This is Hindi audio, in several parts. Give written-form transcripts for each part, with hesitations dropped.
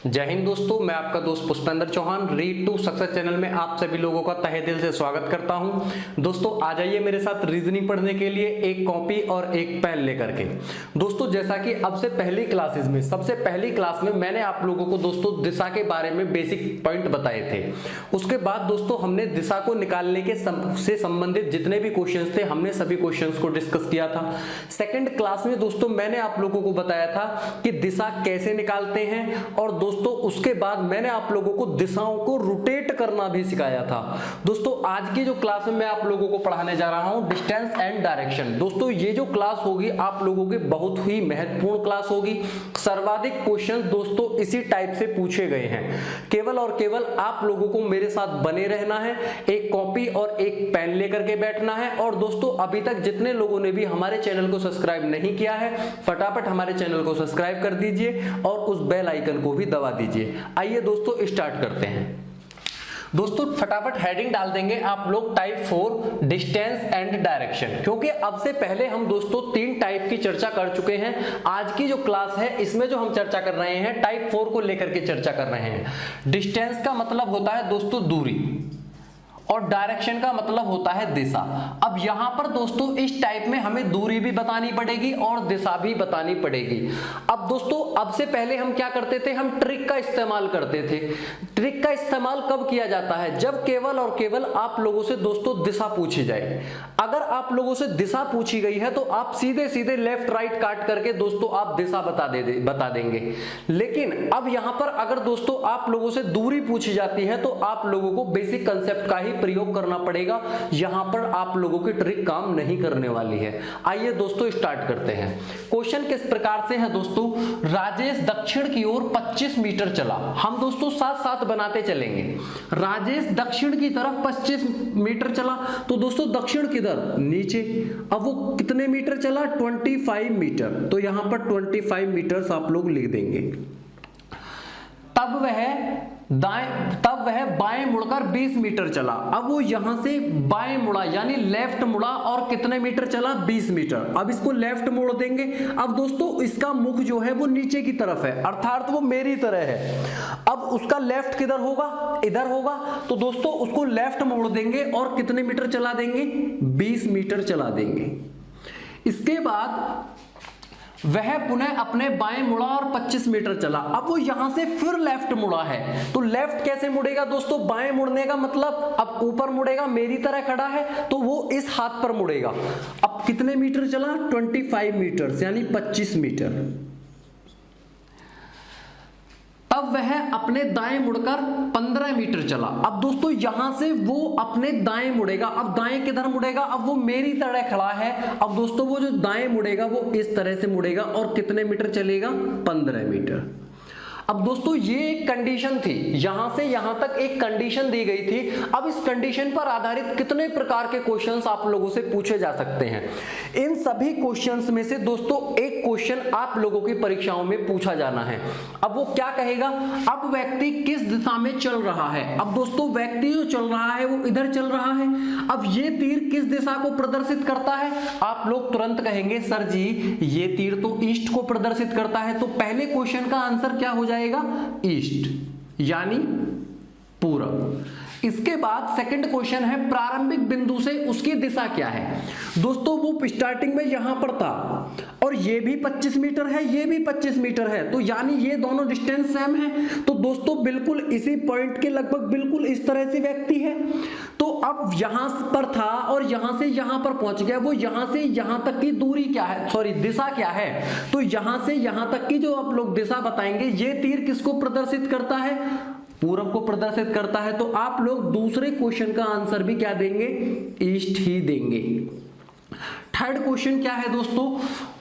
जय हिंद दोस्तों, मैं आपका दोस्त Pushpendra Chauhan read to success channel में आप सभी लोगों का तहे दिल से स्वागत करता हूं। दोस्तों आ जाइए मेरे साथ रीजनिंग पढ़ने के लिए एक कॉपी और एक पेन लेकर के। दोस्तों जैसा कि अब से पहली क्लासेस में सबसे पहली क्लास में मैंने आप लोगों को दोस्तों दिशा के बारे में बेसिक पॉइंट बताए थे। उसके बाद दोस्तों हमने दिशा को निकालने के से संबंधित जितने भी क्वेश्चन थे हमने सभी क्वेश्चन को डिस्कस किया था। सेकेंड क्लास में दोस्तों मैंने आप लोगों को बताया था कि दिशा कैसे निकालते हैं और दोस्तों उसके बाद मैंने आप लोगों को दिशाओं को रोटेट करना भी सिखाया था। दोस्तों आज की जो क्लास में मैं आप लोगों को पढ़ाने जा रहा हूं डिस्टेंस एंड डायरेक्शन। दोस्तों ये जो क्लास होगी आप लोगों की बहुत ही महत्वपूर्ण क्लास होगी। सर्वाधिक क्वेश्चन दोस्तों इसी टाइप से पूछे गए हैं। केवल और केवल आप लोगों को मेरे साथ बने रहना है, एक कॉपी और एक पेन लेकर के बैठना है। और दोस्तों अभी तक जितने लोगों ने भी हमारे चैनल को सब्सक्राइब नहीं किया है फटाफट हमारे चैनल को सब्सक्राइब कर दीजिए और उस बेल आइकन को भी दबा दीजिए। आइए दोस्तों स्टार्ट करते हैं। दोस्तों फटाफट हेडिंग डाल देंगे आप लोग टाइप 4 डिस्टेंस एंड डायरेक्शन, क्योंकि अब से पहले हम दोस्तों 3 टाइप की चर्चा कर चुके हैं। आज की जो क्लास है इसमें जो हम चर्चा कर रहे हैं टाइप 4 को लेकर के चर्चा कर रहे हैं। डिस्टेंस का मतलब होता है दोस्तों दूरी और डायरेक्शन का मतलब होता है दिशा। अब यहां पर दोस्तों इस टाइप में हमें दूरी भी बतानी पड़ेगी और दिशा भी बतानी पड़ेगी। अब दोस्तों अब से पहले हम क्या करते थे, हम ट्रिक का इस्तेमाल करते थे। ट्रिक का इस्तेमाल कब किया जाता है, जब केवल और केवल आप लोगों से दोस्तों दिशा पूछी जाए। अगर आप लोगों से दिशा पूछी गई है तो आप सीधे सीधे लेफ्ट राइट काट करके दोस्तों आप दिशा बता देंगे। लेकिन अब यहां पर अगर दोस्तों आप लोगों से दूरी पूछी जाती है तो आप लोगों को बेसिक कंसेप्ट का ही प्रयोग करना पड़ेगा। यहां पर आप लोगों की ट्रिक काम नहीं करने वाली है। आइए दोस्तों स्टार्ट करते हैं। क्वेश्चन किस प्रकार से है दोस्तों, राजेश दक्षिण की ओर 25 मीटर चला। हम दोस्तों साथ साथ बनाते चलेंगे। राजेश दक्षिण की तरफ 25 मीटर चला तो दोस्तों दक्षिण किधर, नीचे। अब वो कितने मीटर चला, 25 मीटर। तो यहां पर 25 मीटर आप लोग लिख देंगे। तब वह बाएं मुड़कर 20 मीटर चला। अब वो यहां से बाएं मुड़ा यानी लेफ्ट मुड़ा और कितने मीटर चला, 20 मीटर। अब इसको लेफ्ट मोड़ देंगे। अब दोस्तों इसका मुख जो है वो नीचे की तरफ है, अर्थात वो मेरी तरह है। अब उसका लेफ्ट किधर होगा, इधर होगा। तो दोस्तों उसको लेफ्ट मोड़ देंगे और कितने मीटर चला देंगे, 20 मीटर चला देंगे। इसके बाद वह पुनः अपने बाएं मुड़ा और 25 मीटर चला। अब वो यहां से फिर लेफ्ट मुड़ा है। तो लेफ्ट कैसे मुड़ेगा दोस्तों, बाएं मुड़ने का मतलब अब ऊपर मुड़ेगा, मेरी तरह खड़ा है तो वो इस हाथ पर मुड़ेगा। अब कितने मीटर चला, 25 मीटर यानी 25 मीटर। तब वह अपने दाएं मुड़कर 15 मीटर चला। अब दोस्तों यहां से वो अपने दाएं मुड़ेगा। अब दाएं किधर मुड़ेगा, अब वो मेरी तरह खड़ा है। अब दोस्तों वो जो दाएं मुड़ेगा वो इस तरह से मुड़ेगा और कितने मीटर चलेगा, 15 मीटर। अब दोस्तों ये एक कंडीशन थी, यहां से यहां तक एक कंडीशन दी गई थी। अब इस कंडीशन पर आधारित कितने प्रकार के क्वेश्चंस आप लोगों से पूछे जा सकते हैं। इन सभी क्वेश्चंस में से दोस्तों एक क्वेश्चन आप लोगों की परीक्षाओं में पूछा जाना है। अब वो क्या कहेगा, अब व्यक्ति किस दिशा में चल रहा है। अब दोस्तों व्यक्ति जो चल रहा है वो इधर चल रहा है। अब ये तीर किस दिशा को प्रदर्शित करता है, आप लोग तुरंत कहेंगे सर जी ये तीर तो ईस्ट को प्रदर्शित करता है। तो पहले क्वेश्चन का आंसर क्या हो जाएगा, ईस्ट यानी पूरब। इसके बाद सेकंड क्वेश्चन है प्रारंभिक बिंदु से उसकी दिशा क्या है। दोस्तों वो स्टार्टिंग में यहां पर था और ये भी 25 मीटर है, ये भी 25 मीटर है, तो यानी ये दोनों डिस्टेंस सेम है। तो दोस्तों बिल्कुल इसी पॉइंट के लगभग बिल्कुल इस तरह से व्यक्ति है। तो अब यहां पर था और यहां से यहां पर पहुंच गया। वो यहां से यहां तक की दूरी क्या है, सॉरी दिशा क्या है। तो यहां से यहां तक की जो आप लोग दिशा बताएंगे, ये तीर किसको प्रदर्शित करता है, पूरब को प्रदर्शित करता है। तो आप लोग दूसरे क्वेश्चन का आंसर भी क्या देंगे, ईस्ट ही देंगे। थर्ड क्वेश्चन क्या है दोस्तों,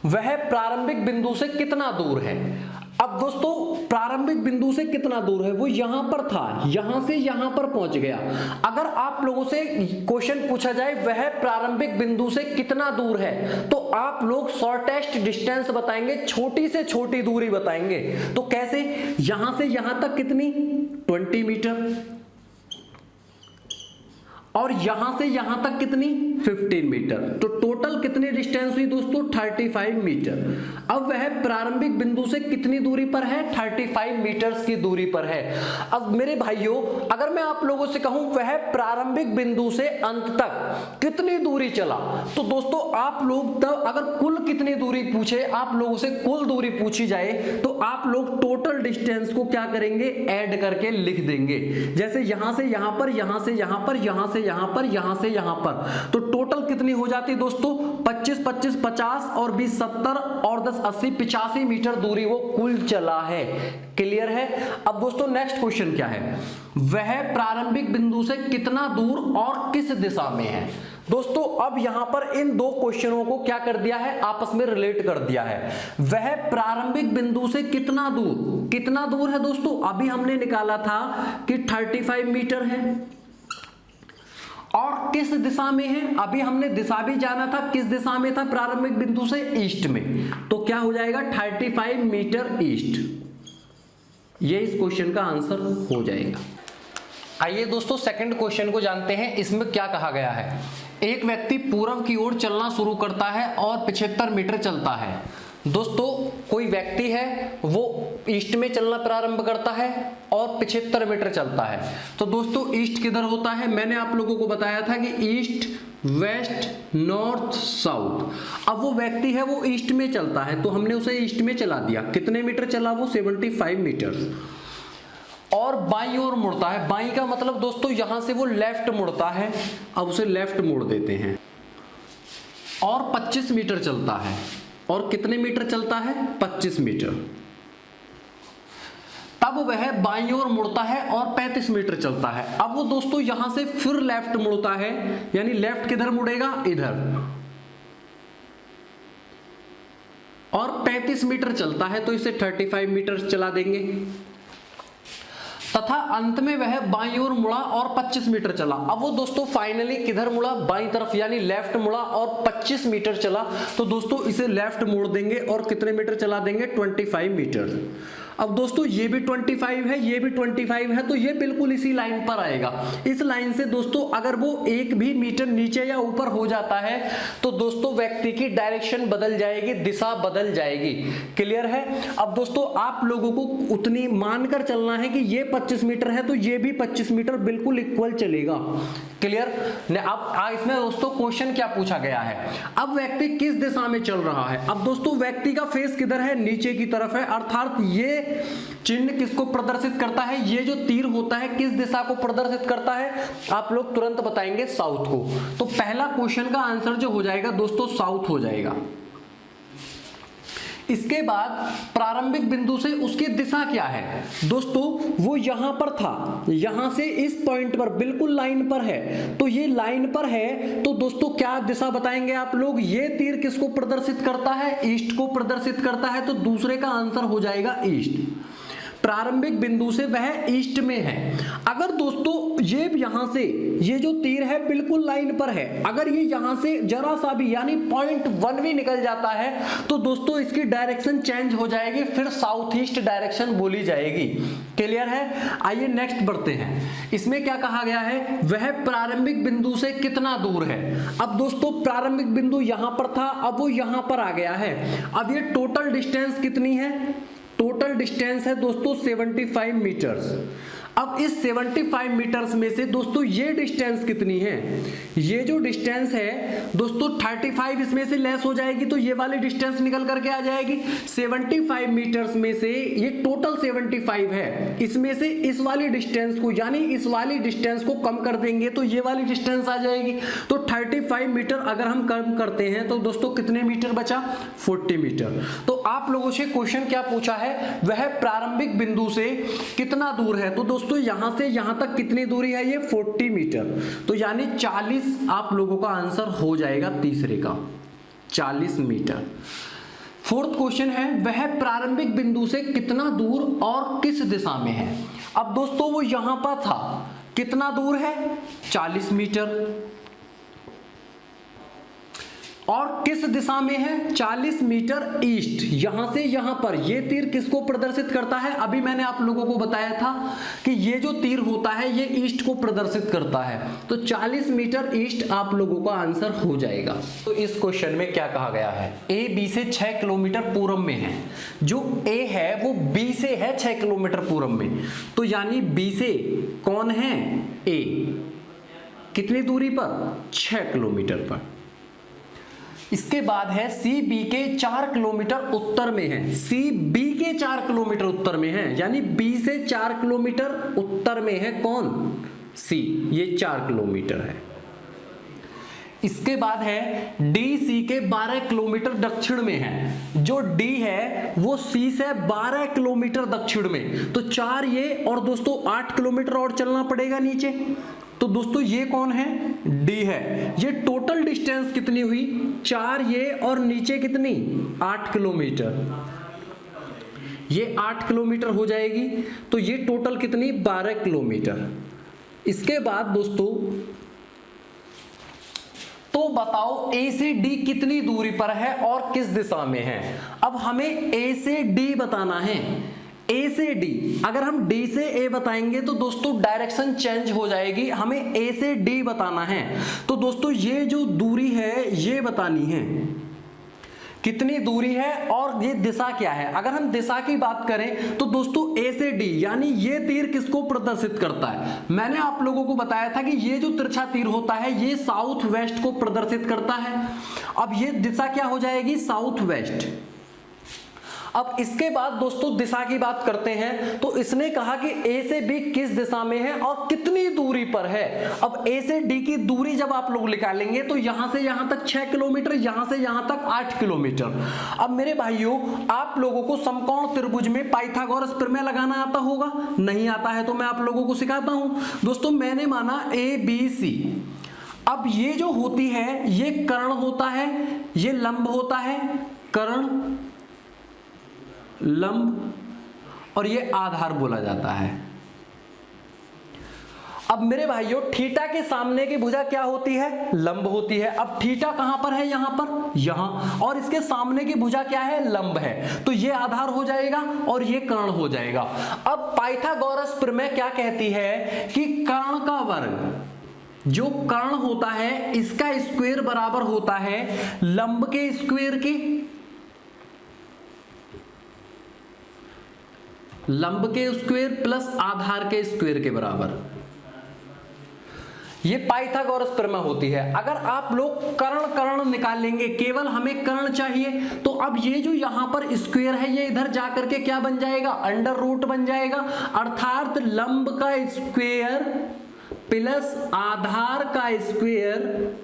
वह प्रारंभिक बिंदु से कितना दूर है। अब दोस्तों प्रारंभिक बिंदु से कितना दूर है, वो यहां पर था, यहां से यहां पर पहुंच गया। अगर आप लोगों से क्वेश्चन पूछा जाए वह प्रारंभिक बिंदु से कितना दूर है, तो आप लोग शॉर्टेस्ट डिस्टेंस बताएंगे, छोटी से छोटी दूरी बताएंगे। तो कैसे, यहां से यहां तक कितनी, 20 मीटर। और यहां से यहां तक कितनी 15 मीटर, तो टोटल कितनी डिस्टेंस हुई दोस्तों 35 मीटर। अब वह प्रारंभिक बिंदु से कितनी दूरी पर है 35 मीटर्स की दूरी पर है। अब मेरे भाइयों अगर मैं आप लोगों से कहूं वह प्रारंभिक बिंदु से अंत तक कितनी दूरी चला, तो दोस्तों आप लोग तब अगर कुल कितनी दूरी पूछे, आप लोगों से कुल दूरी पूछी जाए तो आप लोग टोटल डिस्टेंस को क्या करेंगे ऐड करके लिख देंगे। जैसे यहां से यहां पर, यहां से यहां पर, यहां से यहां पर, यहां से यहां पर, तो टोटल कितनी हो जाती दोस्तों 25 25 50 और 20 70 और 10 80 85 मीटर दूरी वो कुल चला है। क्लियर है। अब दोस्तों नेक्स्ट क्वेश्चन क्या है, वह प्रारंभिक बिंदु से कितना दूर और किस दिशा में है। दोस्तों अब यहां पर इन दो क्वेश्चनों को क्या कर दिया है आपस में रिलेट कर दिया है। वह प्रारंभिक बिंदु से कितना दूर है दोस्तों, अभी हमने निकाला था कि 35 मीटर है, और किस दिशा में है, अभी हमने दिशा भी जाना था, किस दिशा में था प्रारंभिक बिंदु से ईस्ट में, तो क्या हो जाएगा 35 मीटर ईस्ट। ये इस क्वेश्चन का आंसर हो जाएगा। आइए दोस्तों सेकंड क्वेश्चन को जानते हैं। इसमें क्या कहा गया है, एक व्यक्ति पूर्व की ओर चलना शुरू करता है और 75 मीटर चलता है। दोस्तों कोई व्यक्ति है वो ईस्ट में चलना प्रारंभ करता है और 75 मीटर चलता है। तो दोस्तों ईस्ट किधर होता है, मैंने आप लोगों को बताया था कि ईस्ट वेस्ट नॉर्थ साउथ। अब वो व्यक्ति है वो ईस्ट में चलता है तो हमने उसे ईस्ट में चला दिया। कितने मीटर चला वो 75 मीटर। और बाईं ओर मुड़ता है, बाईं का मतलब दोस्तों यहां से वो लेफ्ट मुड़ता है, अब उसे लेफ्ट मोड़ देते हैं, और 25 मीटर चलता है। और कितने मीटर चलता है 25 मीटर। तब वह बाईं ओर मुड़ता है और 35 मीटर चलता है। अब वो दोस्तों यहां से फिर लेफ्ट मुड़ता है, यानी लेफ्ट किधर मुड़ेगा इधर, और 35 मीटर चलता है तो इसे 35 मीटर चला देंगे। तथा अंत में वह बाईं ओर मुड़ा और 25 मीटर चला। अब वो दोस्तों फाइनली किधर मुड़ा बाईं तरफ, यानी लेफ्ट मुड़ा और 25 मीटर चला। तो दोस्तों इसे लेफ्ट मोड़ देंगे और कितने मीटर चला देंगे 25 मीटर। अब दोस्तों ये भी 25 है, ये भी 25 है, तो ये बिल्कुल इसी लाइन पर आएगा। इस लाइन से दोस्तों अगर वो एक भी मीटर नीचे या ऊपर हो जाता है तो दोस्तों व्यक्ति की डायरेक्शन बदल जाएगी, दिशा बदल जाएगी। क्लियर है। अब दोस्तों आप लोगों को उतनी मानकर चलना है कि ये 25 मीटर है तो ये भी 25 मीटर बिल्कुल इक्वल चलेगा। क्लियर। अब इसमें दोस्तों क्वेश्चन क्या पूछा गया है, अब व्यक्ति किस दिशा में चल रहा है। अब दोस्तों व्यक्ति का फेस किधर है, नीचे की तरफ है, अर्थात ये चिन्ह किसको प्रदर्शित करता है, ये जो तीर होता है किस दिशा को प्रदर्शित करता है, आप लोग तुरंत बताएंगे साउथ को। तो पहला क्वेश्चन का आंसर जो हो जाएगा दोस्तों साउथ हो जाएगा। इसके बाद प्रारंभिक बिंदु से उसकी दिशा क्या है दोस्तों, वो यहां पर था, यहां से इस पॉइंट पर बिल्कुल लाइन पर है, तो ये लाइन पर है। तो दोस्तों क्या दिशा बताएंगे आप लोग, ये तीर किसको प्रदर्शित करता है, ईस्ट को प्रदर्शित करता है, तो दूसरे का आंसर हो जाएगा ईस्ट। प्रारंभिक बिंदु से वह ईस्ट में है। अगर दोस्तों ये यहां से ये जो तीर है बिल्कुल लाइन पर है, अगर ये यहां से जरा सा भी यानी 0.1 भी निकल जाता है तो दोस्तों इसकी डायरेक्शन चेंज हो जाएगी, फिर साउथ ईस्ट डायरेक्शन बोली जाएगी। क्लियर है। आइए नेक्स्ट बढ़ते हैं। इसमें क्या कहा गया है, वह प्रारंभिक बिंदु से कितना दूर है। अब दोस्तों प्रारंभिक बिंदु यहां पर था, अब वो यहां पर आ गया है। अब ये टोटल डिस्टेंस कितनी है, टोटल डिस्टेंस है दोस्तों 75 मीटर्स। अब इस 75 मीटर्स में से दोस्तों ये डिस्टेंस कितनी है, ये जो डिस्टेंस है दोस्तों 35 इसमें से लेस हो जाएगी तो ये वाली डिस्टेंस निकल करके आ जाएगी। 75 मीटर्स में से ये टोटल 75 है, इसमें से इस वाली डिस्टेंस को यानी इस वाली डिस्टेंस को कम कर देंगे तो ये वाली डिस्टेंस आ जाएगी। तो 35 मीटर अगर हम कम करते हैं तो दोस्तों कितने मीटर बचा 40 मीटर। तो आप लोगों से क्वेश्चन क्या पूछा है, वह प्रारंभिक बिंदु से कितना दूर है। तो दोस्तों यहां से यहां तक कितनी दूरी है, ये 40 मीटर, तो यानी 40 आप लोगों का आंसर हो जाएगा तीसरे का 40 मीटर। फोर्थ क्वेश्चन है, वह प्रारंभिक बिंदु से कितना दूर और किस दिशा में है। अब दोस्तों वो यहां पर था, कितना दूर है 40 मीटर, और किस दिशा में है, 40 मीटर ईस्ट। यहां से यहां पर ये तीर किसको प्रदर्शित करता है, अभी मैंने आप लोगों को बताया था कि ये जो तीर होता है ये ईस्ट को प्रदर्शित करता है, तो 40 मीटर ईस्ट आप लोगों का आंसर हो जाएगा। तो इस क्वेश्चन में क्या कहा गया है, ए बी से 6 किलोमीटर पूर्व में है, जो ए है वो बी से है 6 किलोमीटर पूर्व में, तो यानी बी से कौन है, ए, कितनी दूरी पर, 6 किलोमीटर पर। इसके बाद है सी बी के 4 किलोमीटर उत्तर में है, सी बी के 4 किलोमीटर उत्तर में है, यानी बी से 4 किलोमीटर उत्तर में है कौन, सी, ये 4 किलोमीटर है। इसके बाद है डी सी के 12 किलोमीटर दक्षिण में है, जो डी है वो सी से 12 किलोमीटर दक्षिण में, तो 4 ये और दोस्तों 8 किलोमीटर और चलना पड़ेगा नीचे, तो दोस्तों ये कौन है, डी है। ये टोटल डिस्टेंस कितनी हुई, 4 ये और नीचे कितनी, 8 किलोमीटर, ये 8 किलोमीटर हो जाएगी, तो ये टोटल कितनी, 12 किलोमीटर। इसके बाद दोस्तों तो बताओ ए से डी कितनी दूरी पर है और किस दिशा में है। अब हमें ए से डी बताना है, ए से डी, अगर हम डी से ए बताएंगे तो दोस्तों डायरेक्शन चेंज हो जाएगी, हमें ए से डी बताना है, तो दोस्तों ये जो दूरी है ये बतानी है, कितनी दूरी है और ये दिशा क्या है। अगर हम दिशा की बात करें तो दोस्तों ए से डी, यानी ये तीर किसको प्रदर्शित करता है, मैंने आप लोगों को बताया था कि ये जो तिरछा तीर होता है ये साउथ वेस्ट को प्रदर्शित करता है। अब ये दिशा क्या हो जाएगी, साउथ वेस्ट। अब इसके बाद दोस्तों दिशा की बात करते हैं, तो इसने कहा कि ए से बी किस दिशा में है और कितनी दूरी पर है। अब ए से डी की दूरी जब आप लोग निकालेंगे तो यहां से यहां तक 6 किलोमीटर, यहां से यहां तक 8 किलोमीटर। अब मेरे भाइयों आप लोगों को समकोण त्रिभुज में पाइथागोरस प्रमेय लगाना आता होगा, नहीं आता है तो मैं आप लोगों को सिखाता हूं। दोस्तों मैंने माना ए बी सी, अब ये जो होती है ये कर्ण होता है, ये लंब होता है, कर्ण लंब, और ये आधार बोला जाता है। अब मेरे भाइयों थीटा के सामने की भुजा क्या होती है, लंब होती है। अब थीटा कहां पर है, यहां पर, यहां, और इसके सामने की भुजा क्या है, लंब है, तो ये आधार हो जाएगा और ये कर्ण हो जाएगा। अब पाइथागोरस प्रमेय क्या कहती है कि कर्ण का वर्ग, जो कर्ण होता है इसका स्क्वायर बराबर होता है लंब के स्क्वायर के, लंब के स्क्वायर प्लस आधार के स्क्वायर के बराबर, ये पाइथागोरस प्रमेय होती है। अगर आप लोग कर्ण कर्ण निकालेंगे, केवल हमें कर्ण चाहिए, तो अब ये जो यहां पर स्क्वायर है ये इधर जाकर के क्या बन जाएगा, अंडर रूट बन जाएगा, अर्थात लंब का स्क्वायर प्लस आधार का स्क्वायर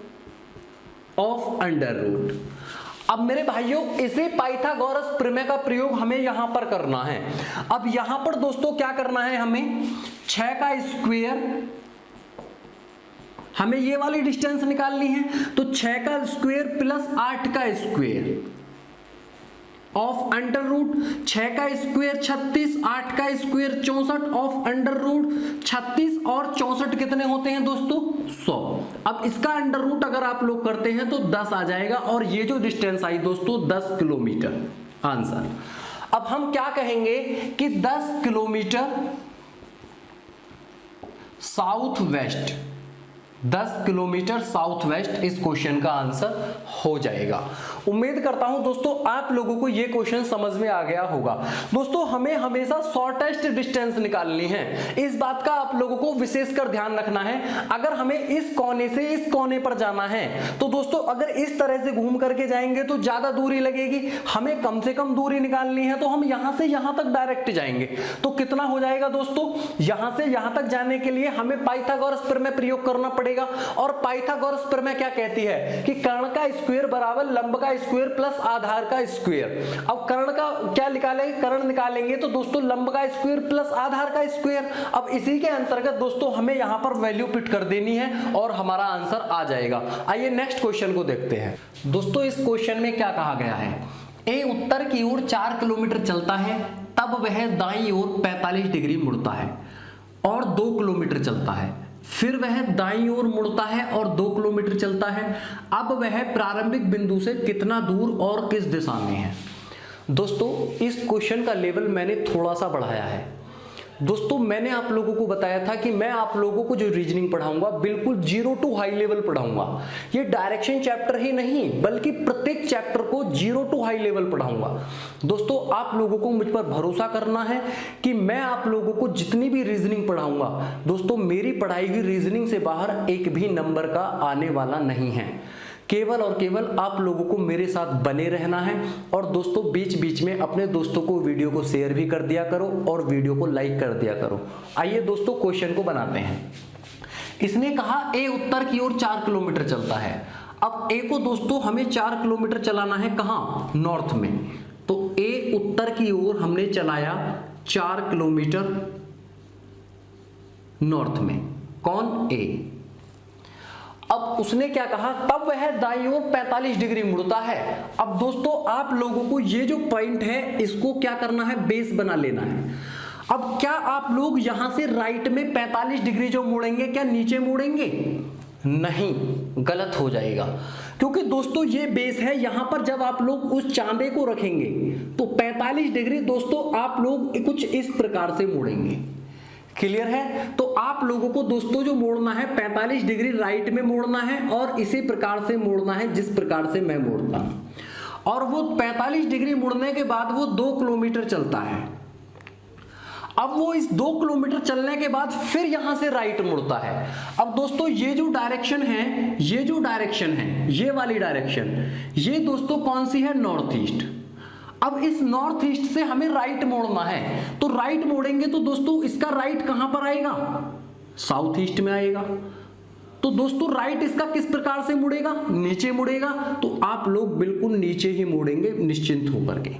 ऑफ अंडर रूट। अब मेरे भाइयों इसे पाइथागोरस प्रमेय का प्रयोग हमें यहां पर करना है। अब यहां पर दोस्तों क्या करना है, हमें 6 का स्क्वायर, हमें ये वाली डिस्टेंस निकालनी है, तो 6 का स्क्वायर प्लस 8 का स्क्वायर ऑफ अंडर रूट, 6 का स्क्वायर 36, 8 का स्क्वायर 64 ऑफ अंडर रूट 36 और 64 कितने होते हैं दोस्तों, 100। अब इसका अंडर रूट अगर आप लोग करते हैं तो 10 आ जाएगा, और ये जो डिस्टेंस आई दोस्तों 10 किलोमीटर आंसर। अब हम क्या कहेंगे कि 10 kilometre south west, 10 kilometre south west इस क्वेश्चन का आंसर हो जाएगा। उम्मीद करता हूं दोस्तों आप लोगों को यह क्वेश्चन समझ में आ गया होगा। दोस्तों हमें हमेशा शॉर्टेस्ट डिस्टेंस निकालनी है, इस बात का आप लोगों को विशेषकर ध्यान रखना है। अगर हमें इस कोने से इस कोने पर जाना है तो दोस्तों अगर इस तरह से घूम करके जाएंगे तो ज्यादा दूरी लगेगी, हमें कम से कम दूरी निकालनी है, तो हम यहां से यहां तक डायरेक्ट जाएंगे, तो कितना हो जाएगा दोस्तों, यहां से यहां तक जाने के लिए हमें पाइथागोरस प्रमेय प्रयोग करना पड़ेगा। और पाइथागोरस प्रमेय क्या कहती है कि कर्ण का स्क्वायर बराबर लंब का स्क्वायर प्लस आधार का स्क्वायर। अब कर्ण का क्या निकालेंगे, कर्ण निकालेंगे तो दोस्तों लंब का स्क्वायर प्लस आधार का स्क्वायर। अब इसी के अंतर्गत दोस्तों हमें यहां पर वैल्यू पुट कर देनी है और हमारा आंसर आ जाएगा। आइए नेक्स्ट क्वेश्चन को देखते हैं। दोस्तों इस क्वेश्चन में क्या कहा गया है, ए उत्तर की ओर 4 किलोमीटर चलता है, तब वह दाईं ओर 45 डिग्री मुड़ता है और 2 किलोमीटर चलता है, फिर वह दाईं ओर मुड़ता है और 2 किलोमीटर चलता है। अब वह प्रारंभिक बिंदु से कितना दूर और किस दिशा में है। दोस्तों इस क्वेश्चन का लेवल मैंने थोड़ा सा बढ़ाया है। दोस्तों मैंने आप लोगों को बताया था कि मैं आप लोगों को जो रीजनिंग पढ़ाऊंगा बिल्कुल 0 टू हाई लेवल पढ़ाऊंगा। ये डायरेक्शन चैप्टर ही नहीं बल्कि प्रत्येक चैप्टर को 0 टू हाई लेवल पढ़ाऊंगा। दोस्तों आप लोगों को मुझ पर भरोसा करना है कि मैं आप लोगों को जितनी भी रीजनिंग पढ़ाऊंगा दोस्तों मेरी पढ़ाई हुई रीजनिंग से बाहर एक भी नंबर का आने वाला नहीं है। केवल और केवल आप लोगों को मेरे साथ बने रहना है। और दोस्तों बीच बीच में अपने दोस्तों को वीडियो को शेयर भी कर दिया करो और वीडियो को लाइक कर दिया करो। आइए दोस्तों क्वेश्चन को बनाते हैं। इसने कहा ए उत्तर की ओर 4 किलोमीटर चलता है। अब ए को दोस्तों हमें 4 किलोमीटर चलाना है कहाँ, नॉर्थ में। तो ए उत्तर की ओर हमने चलाया 4 किलोमीटर नॉर्थ में। कौन, ए। अब उसने क्या कहा, तब वह दाईं ओर 45 डिग्री मुड़ता है। अब दोस्तों आप लोगों को ये जो पॉइंट है इसको क्या करना है, बेस बना लेना है। अब क्या आप लोग यहां से राइट में 45 डिग्री जो मुड़ेंगे क्या नीचे मुड़ेंगे, नहीं, गलत हो जाएगा। क्योंकि दोस्तों ये बेस है, यहां पर जब आप लोग उस चांदे को रखेंगे तो 45 डिग्री दोस्तों आप लोग कुछ इस प्रकार से मुड़ेंगे। क्लियर है। तो आप लोगों को दोस्तों जो मोड़ना है 45 डिग्री राइट में मोड़ना है और इसी प्रकार से मोड़ना है जिस प्रकार से मैं मोड़ता हूं। और वो 45 डिग्री मुड़ने के बाद वो 2 किलोमीटर चलता है। अब वो इस 2 किलोमीटर चलने के बाद फिर यहां से राइट मुड़ता है। अब दोस्तों ये जो डायरेक्शन है, ये जो डायरेक्शन है, ये वाली डायरेक्शन, ये दोस्तों कौन सी है, नॉर्थ ईस्ट। अब इस नॉर्थ ईस्ट से हमें राइट मोड़ना है। तो राइट मोड़ेंगे तो दोस्तों इसका राइट कहां पर आएगा, साउथ ईस्ट में आएगा। तो दोस्तों राइट इसका किस प्रकार से मुड़ेगा, नीचे मुड़ेगा। तो आप लोग बिल्कुल नीचे ही मोड़ेंगे निश्चिंत होकर के।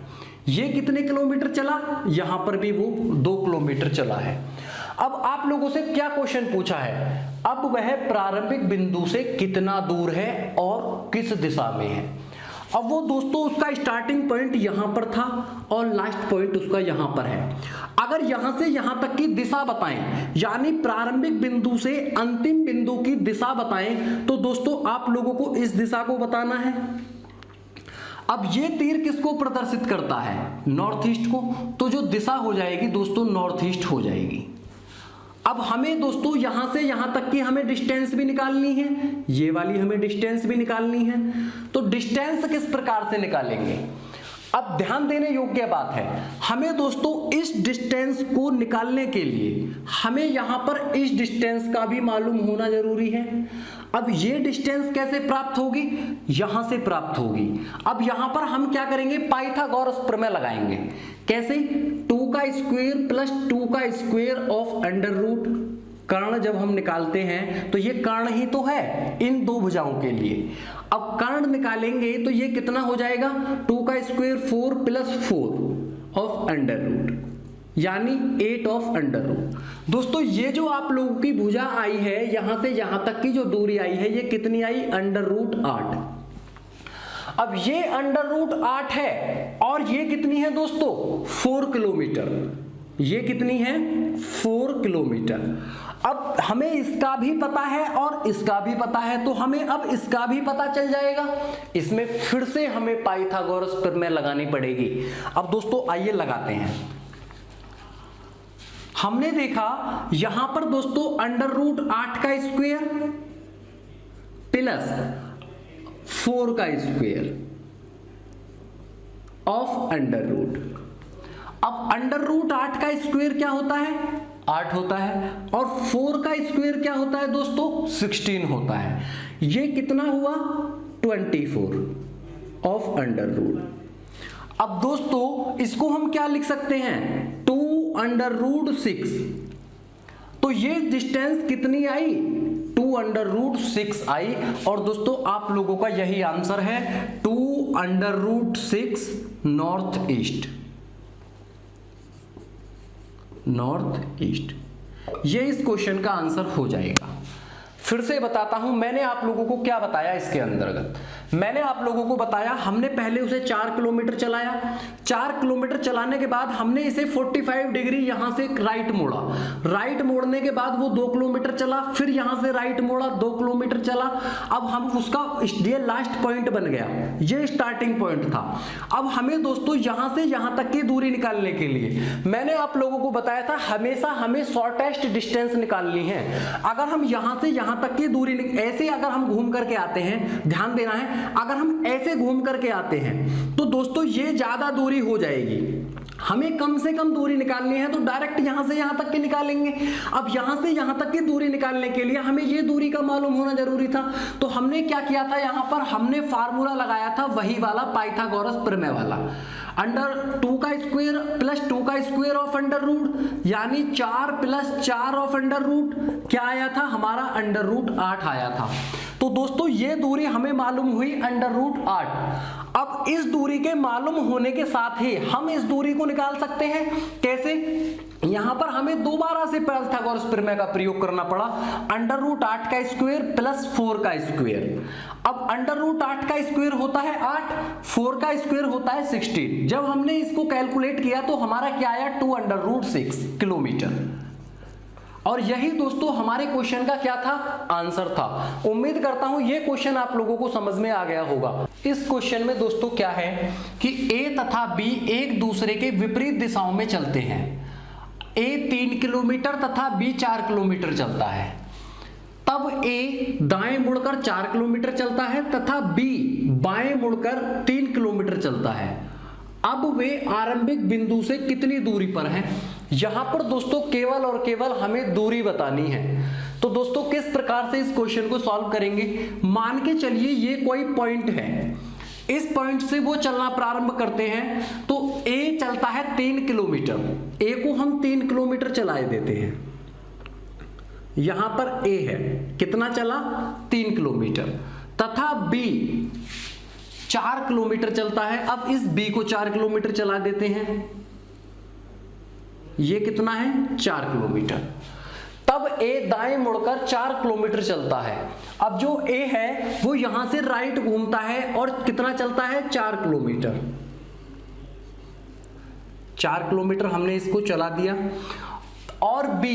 ये कितने किलोमीटर चला, यहां पर भी वो 2 किलोमीटर चला है। अब आप लोगों से क्या क्वेश्चन पूछा है, अब वह प्रारंभिक बिंदु से कितना दूर है और किस दिशा में है। अब वो दोस्तों उसका स्टार्टिंग पॉइंट यहां पर था और लास्ट पॉइंट उसका यहां पर है। अगर यहां से यहां तक की दिशा बताएं, यानी प्रारंभिक बिंदु से अंतिम बिंदु की दिशा बताएं, तो दोस्तों आप लोगों को इस दिशा को बताना है। अब ये तीर किसको प्रदर्शित करता है, नॉर्थ ईस्ट को। तो जो दिशा हो जाएगी दोस्तों नॉर्थ ईस्ट हो जाएगी। अब हमें दोस्तों यहां से यहां तक की हमें डिस्टेंस भी निकालनी है, ये वाली हमें डिस्टेंस भी निकालनी है। तो डिस्टेंस किस प्रकार से निकालेंगे, अब ध्यान देने योग्य बात है। हमें दोस्तों इस डिस्टेंस को निकालने के लिए हमें यहां पर इस डिस्टेंस का भी मालूम होना जरूरी है। अब ये डिस्टेंस कैसे प्राप्त होगी, यहां से प्राप्त होगी। अब यहां पर हम क्या करेंगे, पाइथागोरस प्रमेय लगाएंगे। कैसे, 2 का स्क्वायर प्लस 2 का स्क्वायर ऑफ अंडर रूट। कर्ण जब हम निकालते हैं तो ये कर्ण ही तो है इन दो भुजाओं के लिए। अब कर्ण निकालेंगे तो ये कितना हो जाएगा, 2 का square 4 plus 4 of under root, यानी 8 ऑफ अंडर रूट। दोस्तों ये जो आप लोगों की भुजा आई है, यहां से यहां तक की जो दूरी आई है, ये कितनी आई, अंडर रूट 8। अब ये अंडर रूट 8 है और ये कितनी है दोस्तों, 4 किलोमीटर। ये कितनी है, 4 किलोमीटर। अब हमें इसका भी पता है और इसका भी पता है, तो हमें अब इसका भी पता चल जाएगा। इसमें फिर से हमें पाइथागोरस प्रमेय लगानी पड़ेगी। अब दोस्तों आइए लगाते हैं। हमने देखा यहां पर दोस्तों अंडर रूट 8 का स्क्वायर प्लस 4 का स्क्वायर ऑफ अंडर रूट। अब अंडर रूट 8 का स्क्वायर क्या होता है, 8 होता है, और 4 का स्क्वायर क्या होता है दोस्तों, 16 होता है। ये कितना हुआ, 24 ऑफ अंडर रूट। अब दोस्तों इसको हम क्या लिख सकते हैं, 2 अंडर रूट 6। तो ये डिस्टेंस कितनी आई, 2 अंडर रूट 6 आई। और दोस्तों आप लोगों का यही आंसर है, 2 under root 6 north east. North east, ये इस क्वेश्चन का आंसर हो जाएगा। फिर से बताता हूं, मैंने आप लोगों को क्या बताया इसके अंतर्गत। मैंने आप लोगों को बताया, हमने पहले उसे 4 किलोमीटर चलाया, 4 किलोमीटर चलाने के बाद हमने इसे 45 डिग्री यहां से राइट मोड़ा, राइट मोड़ने के बाद वो 2 किलोमीटर चला, फिर यहां से राइट मोड़ा, 2 किलोमीटर चला। अब हम उसका ये लास्ट पॉइंट बन गया, ये स्टार्टिंग पॉइंट था। अब हमें दोस्तों यहां से यहां तक की दूरी निकालने के लिए मैंने आप लोगों को बताया था, हमेशा हमें शॉर्टेस्ट डिस्टेंस निकालनी है। अगर हम यहां से यहां तक की दूरी, ऐसे अगर हम घूम करके आते हैं, ध्यान देना है, अगर हम ऐसे घूम करके आते हैं तो दोस्तों ये ज्यादा दूरी हो जाएगी। हमें कम से कम दूरी निकालनी है तो डायरेक्ट यहां से यहां तक की निकालेंगे। अब यहां से यहां तक की दूरी निकालने के लिए हमें ये दूरी का मालूम होना जरूरी था। तो हमने क्या किया था, यहां पर हमने फार्मूला लगाया था वही वाला पाइथागोरस प्रमेय वाला, अंडर 2 का स्क्वायर प्लस 2 का स्क्वायर ऑफ अंडर रूट, यानी 4 प्लस 4 ऑफ अंडर रूट, क्या आया था हमारा अंडर रूट 8 आया था। तो दोस्तों ये दूरी हमें मालूम हुई अंडर रूट 8। अब इस दूरी के मालूम होने के साथ ही हम इस दूरी को निकाल सकते हैं। कैसे? यहां पर हमें दोबारा से पाइथागोरस प्रमेय का प्रयोग करना पड़ा, अंडर रूट 8 का स्क्वायर प्लस 4 का स्क्वायर। अब अंडर रूट 8 का स्क्वायर होता है 8, 4 का स्क्वायर होता है 16। जब हमने इसको कैलकुलेट किया तो हमारा क्या आया, 2 अंडर रूट 6 किलोमीटर। और यही दोस्तों हमारे क्वेश्चन का क्या था, आंसर था। उम्मीद करता हूं ये क्वेश्चन आप लोगों को समझ में आ गया होगा। इस क्वेश्चन में दोस्तों क्या है कि A तथा B एक दूसरे के विपरीत दिशाओं में चलते हैं। A 3 किलोमीटर तथा B 4 किलोमीटर चलता है। तब A दाएं मुड़कर 4 किलोमीटर चलता है तथा B बाएं मुड़कर 3 किलोमीटर चलता है। अब वे आरंभिक बिंदु से कितनी दूरी पर हैं? यहां पर दोस्तों केवल और केवल हमें दूरी बतानी है। तो दोस्तों किस प्रकार से इस क्वेश्चन को सॉल्व करेंगे, मान के चलिए ये कोई पॉइंट है, इस पॉइंट से वो चलना प्रारंभ करते हैं। तो A चलता है 3 किलोमीटर, A को हम 3 किलोमीटर चलाए देते हैं। यहां पर A है, कितना चला, 3 किलोमीटर, तथा B 4 किलोमीटर चलता है। अब इस B को 4 किलोमीटर चला देते हैं, ये कितना है, 4 किलोमीटर। तब A दाएं मुड़कर 4 किलोमीटर चलता है। अब जो A है वो यहां से राइट घूमता है और कितना चलता है, 4 किलोमीटर। 4 किलोमीटर हमने इसको चला दिया। और B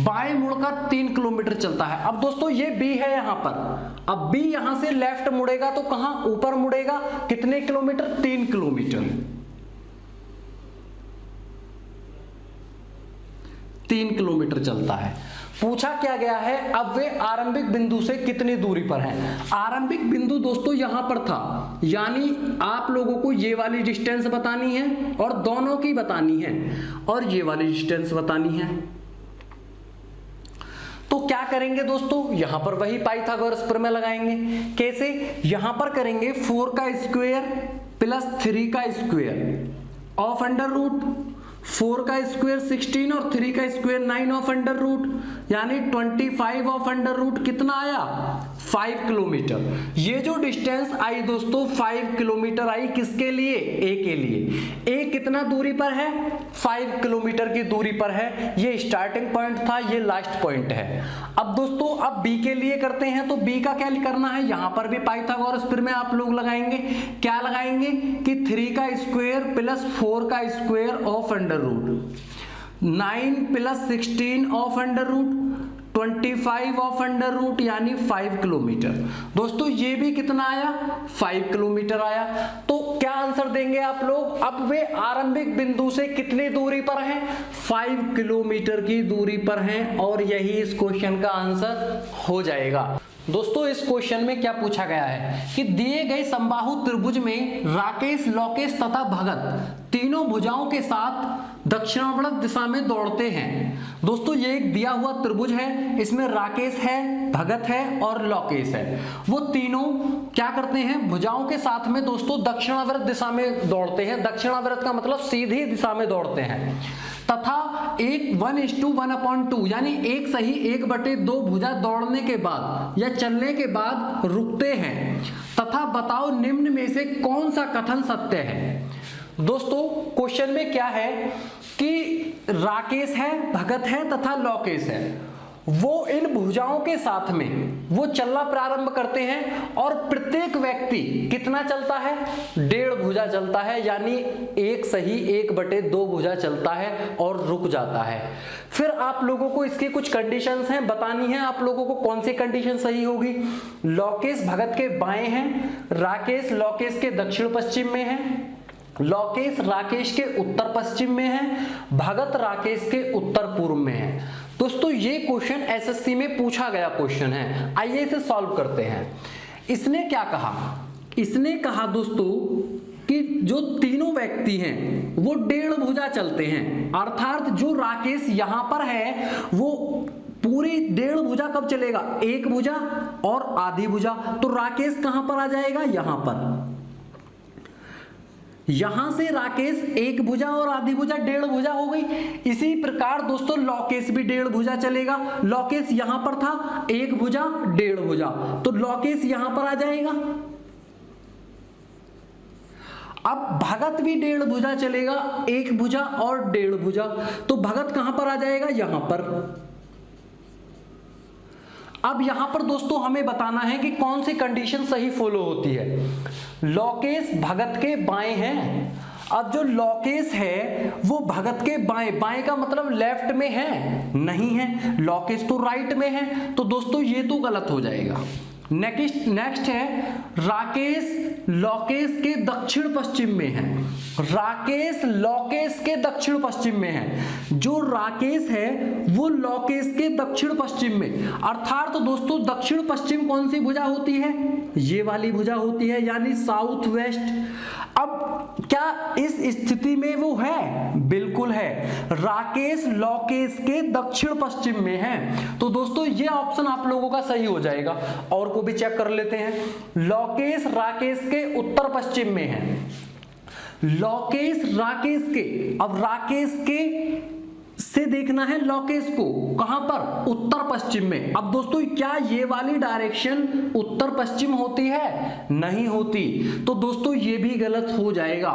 बाएं मुड़कर 3 किलोमीटर चलता है। अब दोस्तों ये B है यहां पर, अब B यहां से लेफ्ट मुड़ेगा तो कहां, ऊपर मुड़ेगा, कितने किलोमीटर, 3 किलोमीटर। 3 किलोमीटर चलता है। पूछा क्या गया है, अब वे आरंभिक बिंदु से कितनी दूरी पर हैं। आरंभिक बिंदु दोस्तों यहां पर था, यानी आप लोगों को ये वाली डिस्टेंस बतानी है और दोनों की बतानी है और ये वाली डिस्टेंस बतानी है। तो क्या करेंगे दोस्तों, यहां पर वही पाइथागोरस प्रमेय लगाएंगे। कैसे? यहां पर करेंगे 4 का स्क्वायर प्लस 3 का स्क्वायर ऑफ अंडर रूट, 4 का स्क्वायर 16 और 3 का स्क्वायर 9 ऑफ अंडर रूट, यानी 25 ऑफ अंडर रूट, कितना आया, 5 किलोमीटर। ये जो डिस्टेंस आई दोस्तों 5 किलोमीटर आई, किसके लिए, A के लिए। A कितना दूरी पर है, 5 किलोमीटर की दूरी पर है। ये स्टार्टिंग पॉइंट था, ये लास्ट पॉइंट है। अब दोस्तों अब B के लिए करते हैं, तो B का क्या करना है, यहां पर भी पाइथागोरस प्रमेय आप लोग लगाएंगे। क्या लगाएंगे कि 3 का स्क्वायर प्लस 4 का square of under root, 9 plus 16 of under root, 25 of under root, यानी 5 किलोमीटर। दोस्तों ये भी कितना आया, 5 किलोमीटर आया। तो क्या आंसर देंगे आप लोग, अब वे आरंभिक बिंदु से कितनी दूरी पर हैं, 5 किलोमीटर की दूरी पर हैं, और यही इस क्वेश्चन का आंसर हो जाएगा। दोस्तों इस क्वेश्चन में क्या पूछा गया है कि दिए गए समबाहु त्रिभुज में राकेश, लोकेश तथा भगत तीनों भुजाओं के साथ दक्षिणावर्त दिशा में दौड़ते हैं। दोस्तों ये एक दिया हुआ त्रिभुज है, इसमें राकेश है, भगत है और लोकेश है। वो तीनों क्या करते हैं, भुजाओं के साथ में दोस्तों दक्षिणावर्त दिशा में दौड़ते हैं। दक्षिणावर्त का मतलब सीधी दिशा में दौड़ते हैं, तथा 1:1/2 यानी 1 सही 1/2 भुजा दौड़ने के बाद या चलने के बाद रुकते हैं। तथा बताओ निम्न में से कौन सा कथन सत्य है। दोस्तों क्वेश्चन में क्या है कि राकेश है, भगत है तथा लोकेश है, वो इन भुजाओं के साथ में वो चलना प्रारंभ करते हैं और प्रत्येक व्यक्ति कितना चलता है, 1.5 भुजा चलता है, यानी एक सही 1/2 भुजा चलता है और रुक जाता है। फिर आप लोगों को इसके कुछ कंडीशंस हैं, बतानी है आप लोगों को कौन सी कंडीशन सही होगी। लॉकेश भगत के बाएं हैं, राकेश लॉकेश के दक्षिण पश्चिम में है, लॉकेश राकेश के उत्तर पश्चिम में है, भगत राकेश के उत्तर पूर्व में है। दोस्तों ये क्वेश्चन एसएससी में पूछा गया क्वेश्चन है, आइए इसे सॉल्व करते हैं। इसने क्या कहा, इसने कहा दोस्तों कि जो तीनों व्यक्ति हैं वो 1.5 भुजा चलते हैं, अर्थात जो राकेश यहां पर है वो पूरी 1.5 भुजा कब चलेगा, 1 भुजा और आधी भुजा। तो राकेश कहां पर आ जाएगा, यहां पर। यहां से राकेश 1 भुजा और आधी भुजा 1.5 भुजा हो गई। इसी प्रकार दोस्तों लॉकेश भी 1.5 भुजा चलेगा। लॉकेश यहां पर था 1 भुजा 1.5 भुजा, तो लॉकेश यहां पर आ जाएगा। अब भगत भी 1.5 भुजा चलेगा, 1 भुजा और 1.5 भुजा, तो भगत कहां पर आ जाएगा, यहां पर। अब यहां पर दोस्तों हमें बताना है कि कौन सी कंडीशन सही फॉलो होती है। लॉकेश भगत के बाएं हैं, अब जो लॉकेश है वो भगत के बाएं, बाएं का मतलब लेफ्ट में है, नहीं है, लॉकेश तो राइट में है, तो दोस्तों ये तो गलत हो जाएगा। नेक्स्ट है राकेश लॉकेश के दक्षिण पश्चिम में है, राकेश लॉकेश के दक्षिण पश्चिम में है। जो राकेश है वो लॉकेश के दक्षिण पश्चिम में, अर्थात तो दोस्तों दक्षिण पश्चिम कौन सी भुजा होती है, ये वाली भुजा होती है, यानी साउथ वेस्ट। अब क्या इस स्थिति में वो है, बिल्कुल है, राकेश लॉकेश के दक्षिण पश्चिम में है, तो दोस्तों ये ऑप्शन आप लोगों का सही हो जाएगा। और को भी चेक कर लेते हैं। लॉकेश राकेश के उत्तर पश्चिम में है, लॉकेश राकेश के, अब राकेश के से देखना है लॉकेश को, कहां पर, उत्तर पश्चिम में। अब दोस्तों क्या ये वाली डायरेक्शन उत्तर पश्चिम होती है, नहीं होती, तो दोस्तों ये भी गलत हो जाएगा।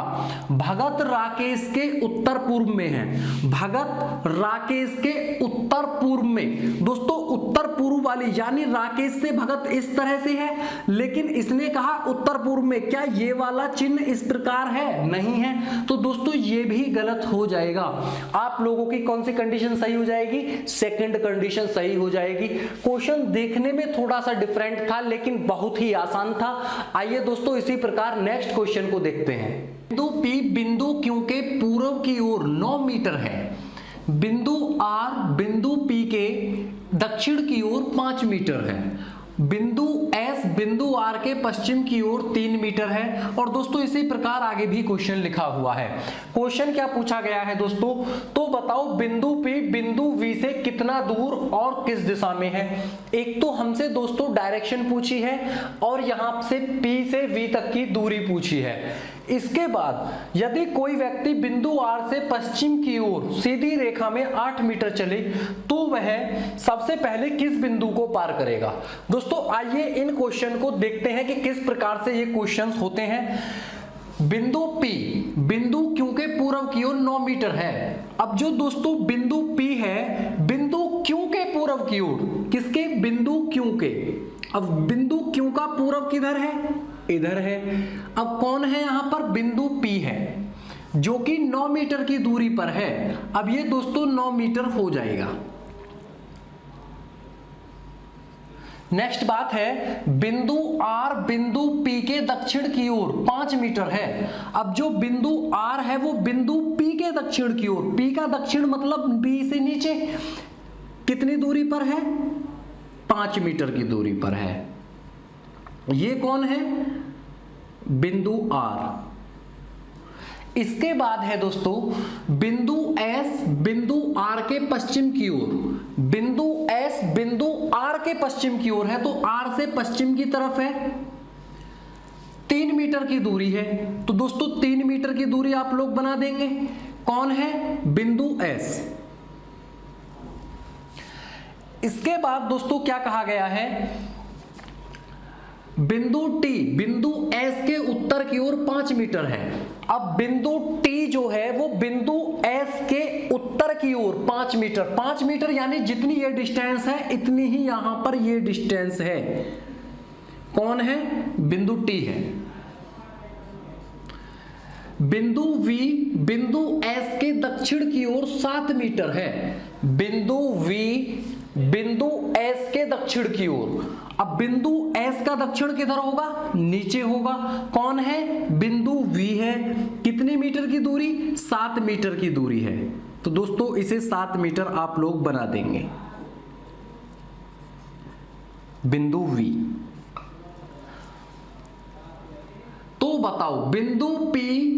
भगत राकेश के उत्तर पूर्व में है, भगत राकेश के उत्तर पूर्व में, दोस्तों उत्तर पूर्व वाली, यानी राकेश से भगत इस तरह से है, लेकिन इसने कहा उत्तर पूर्व में, क्या ये वाला चिन्ह इस प्रकार है, नहीं है, तो दोस्तों ये भी गलत हो जाएगा। आप लोगों की कौन सी कंडीशन सही हो जाएगी, सेकंड कंडीशन सही हो जाएगी। क्वेश्चन देखने में थोड़ा सा डिफरेंट था लेकिन बहुत ही आसान था। आइए दोस्तों इसी प्रकार नेक्स्ट क्वेश्चन को देखते हैं। बिंदु P बिंदु Q के पूर्व की ओर 9 मीटर है, बिंदु R बिंदु P के दक्षिण की ओर 5 मीटर है, बिंदु S बिंदु R के पश्चिम की ओर 3 मीटर है। और दोस्तों इसी प्रकार आगे भी क्वेश्चन लिखा हुआ है। क्वेश्चन क्या पूछा गया है दोस्तों, तो बताओ बिंदु P बिंदु V से कितना दूर और किस दिशा में है। एक तो हमसे दोस्तों डायरेक्शन पूछी है और यहां से P से V तक की दूरी पूछी है। इसके बाद यदि कोई व्यक्ति बिंदु R से पश्चिम की ओर सीधी रेखा में 8 मीटर चले तो वह सबसे पहले किस बिंदु को पार करेगा। दोस्तों आइए इन क्वेश्चन को देखते हैं कि किस प्रकार से ये क्वेश्चंस होते हैं। बिंदु P बिंदु Q के पूर्व की ओर 9 मीटर है। अब जो दोस्तों बिंदु P है बिंदु Q के पूर्व की ओर, किसके, बिंदु Q के। अब बिंदु Q का पूर्व किधर है, इधर है। अब कौन है यहां पर, बिंदु P है जो कि 9 मीटर की दूरी पर है। अब ये दोस्तों 9 मीटर हो जाएगा। नेक्स्ट बात है बिंदु R बिंदु P के दक्षिण की ओर 5 मीटर है। अब जो बिंदु R है वो बिंदु P के दक्षिण की ओर, P का दक्षिण मतलब B से नीचे कितनी दूरी पर है, 5 मीटर की दूरी पर है। ये कौन है, बिंदु R। इसके बाद है दोस्तों बिंदु S बिंदु R के पश्चिम की ओर, बिंदु S बिंदु R के पश्चिम की ओर है, तो R से पश्चिम की तरफ है, 3 मीटर की दूरी है। तो दोस्तों 3 मीटर की दूरी आप लोग बना देंगे। कौन है, बिंदु S। इसके बाद दोस्तों क्या कहा गया है, बिंदु टी बिंदु एस के उत्तर की ओर 5 मीटर है। अब बिंदु टी जो है वो बिंदु एस के उत्तर की ओर 5 मीटर, 5 मीटर यानी जितनी ये डिस्टेंस है इतनी ही यहां पर ये डिस्टेंस है। कौन है? बिंदु टी है। बिंदु वी बिंदु एस के दक्षिण की ओर 7 मीटर है। बिंदु वी बिंदु एस के दक्षिण की ओर। अब बिंदु एस का दक्षिण किधर होगा? नीचे होगा। कौन है? बिंदु वी है। कितने मीटर की दूरी? 7 मीटर की दूरी है। तो दोस्तों इसे 7 मीटर आप लोग बना देंगे। बिंदु वी। तो बताओ बिंदु पी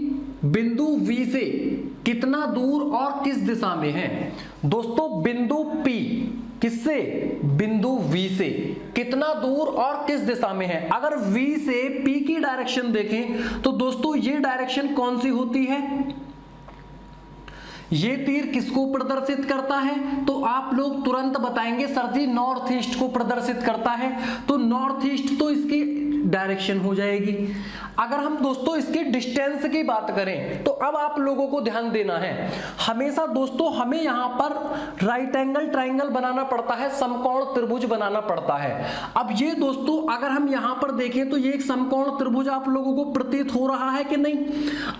बिंदु वी से कितना दूर और किस दिशा में है? दोस्तों बिंदु पी किससे? बिंदु वी से कितना दूर और किस दिशा में है? अगर V से P की डायरेक्शन देखें तो दोस्तों ये डायरेक्शन कौन सी होती है? ये तीर किसको प्रदर्शित करता है? तो आप लोग तुरंत बताएंगे सर जी नॉर्थ ईस्ट को प्रदर्शित करता है। तो नॉर्थ ईस्ट तो इसकी डायरेक्शन हो जाएगी। अगर हम दोस्तों इसके डिस्टेंस की बात करें तो अब आप लोगों को ध्यान देना है, हमेशा दोस्तों हमें यहां पर राइट एंगल ट्राइंगल बनाना पड़ता है, समकोण त्रिभुज बनाना पड़ता है। अब ये दोस्तों अगर हम यहां पर देखें तो ये एक समकोण त्रिभुज आप लोगों को प्रतीत हो रहा है कि नहीं?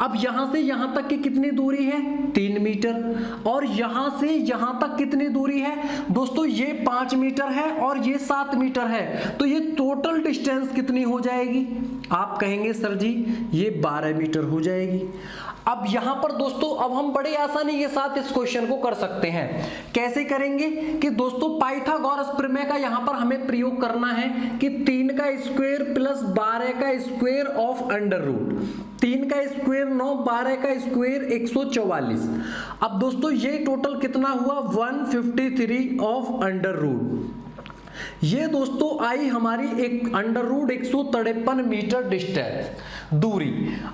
अब यहां से यहां तक की कितनी दूरी है? 3 मीटर। और यहां से यहां तक कितनी दूरी है? दोस्तों ये 5 मीटर है और ये 7 मीटर है। तो ये टोटल डिस्टेंस कितनी हो जाएगी? आप कहेंगे सर जी ये 12 मीटर हो जाएगी। अब यहां पर दोस्तों अब हम बड़ी आसानी के साथ इस क्वेश्चन को कर सकते हैं। कैसे करेंगे कि दोस्तों पाइथागोरस प्रमेय का यहां पर हमें प्रयोग करना है कि 3 का स्क्वायर प्लस 12 का स्क्वायर ऑफ अंडर रूट। 3 का स्क्वायर 9, 12 का स्क्वायर 144। अब दोस्तों ये टोटल कितना हुआ? 153 ऑफ अंडर रूट। ये दोस्तों आई हमारी एक अंडर रूट 153 मीटर डिस्टेंस दूरी।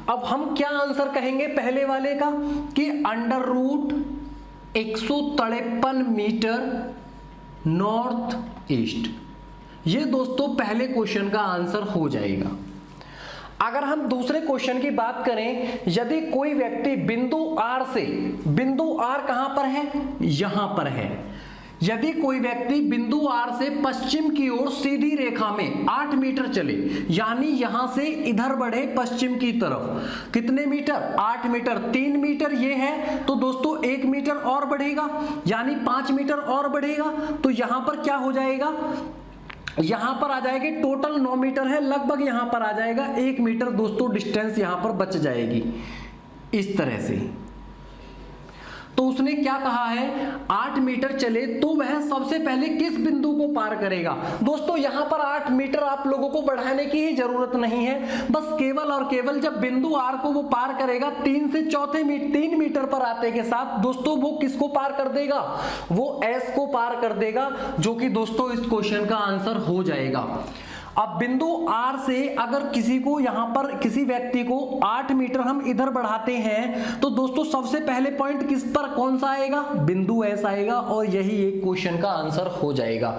अब हम क्या आंसर कहेंगे पहले वाले का कि under root 153 metre north east. ये दोस्तों पहले क्वेश्चन का आंसर हो जाएगा। अगर हम दूसरे क्वेश्चन की बात करें, यदि कोई व्यक्ति बिंदु आर से, बिंदु आर कहां पर है? यहां पर है। यदि कोई व्यक्ति बिंदु आर से पश्चिम की ओर सीधी रेखा में 8 मीटर चले, यानी यहां से इधर बढ़े पश्चिम की तरफ, कितने मीटर? 8 मीटर। 3 मीटर ये है तो दोस्तों 1 मीटर और बढ़ेगा, यानी 5 मीटर और बढ़ेगा। तो यहां पर क्या हो जाएगा? यहां पर आ जाएगी टोटल 9 मीटर है, लगभग यहां पर आ जाएगा 1 मीटर दोस्तों डिस्टेंस यहां पर बच जाएगी इस तरह से। तो उसने क्या कहा है? 8 मीटर चले तो वह सबसे पहले किस बिंदु को पार करेगा? दोस्तों यहां पर 8 मीटर आप लोगों को बढ़ाने की ही जरूरत नहीं है, बस केवल और केवल जब बिंदु आर को वो पार करेगा 3 से 3 मीटर पर आते के साथ दोस्तों वो किसको पार कर देगा? वो एस को पार कर देगा, जो कि दोस्तों इस क्वेश्चन का आंसर हो जाएगा। अब बिंदु आर से अगर किसी को यहां पर किसी व्यक्ति को 8 मीटर हम इधर बढ़ाते हैं तो दोस्तों सबसे पहले पॉइंट किस पर कौन सा आएगा? बिंदु एस आएगा और यही एक क्वेश्चन का आंसर हो जाएगा।